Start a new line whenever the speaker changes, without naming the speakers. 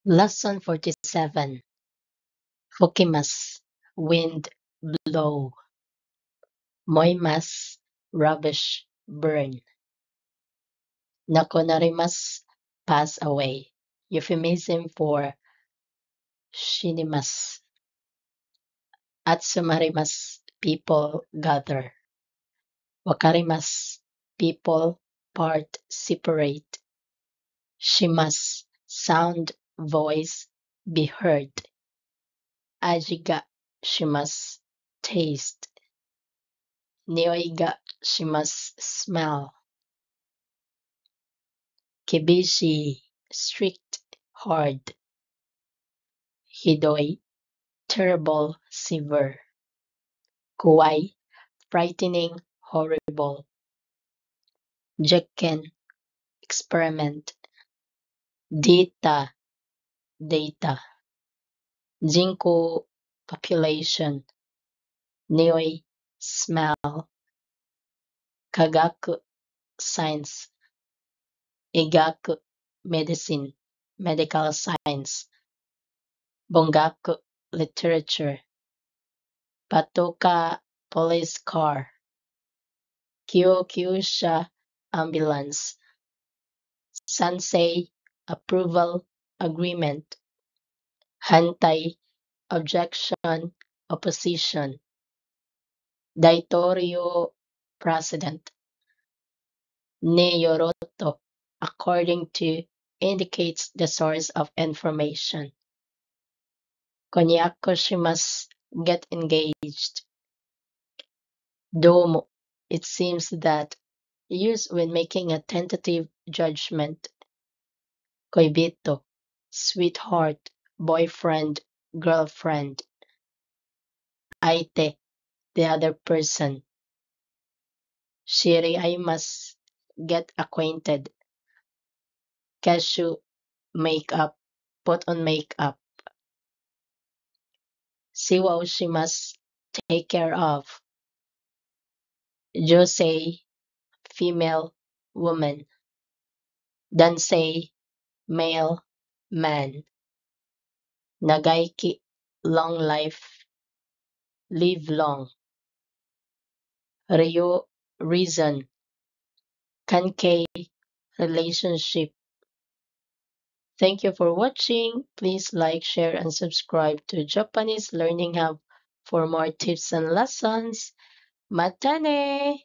Lesson 47. Fukimas, wind blow. Moimas, rubbish burn. Nakonarimas, pass away. Euphemism for shinimas. Atsumarimas, people gather. Wakarimas, people part separate. Shimas, sound voice be heard. Ajiga shimas, taste. Nyoiga shimas, smell. Kibishi, strict, hard. Hidoi, terrible, severe. Kuwai, frightening, horrible. Jekken, experiment. Data, data. Jinko, population. Nioi, smell. Kagaku, science. Igaku, medicine, medical science. Bongaku, literature. Patoka, police car. Kyokyusha, ambulance. Sansei, approval, agreement. Hantai, objection, opposition. Daitorio, president. Ne Yoroto, according to, indicates the source of information. Konyako shimasu, get engaged. Domo, it seems that, used when making a tentative judgment. Koibito, sweetheart, boyfriend, girlfriend. Aite, the other person. Shiriaimasu, get acquainted. Keshu, makeup, put on makeup. Shiwaoshimasu, take care of. Josei, female, woman. Dansei, male, man. Nagaiki, long life, live long. Ryo, reason. Kankei, relationship. Thank you for watching. Please like, share, and subscribe to Japanese Learning Hub for more tips and lessons. Matane!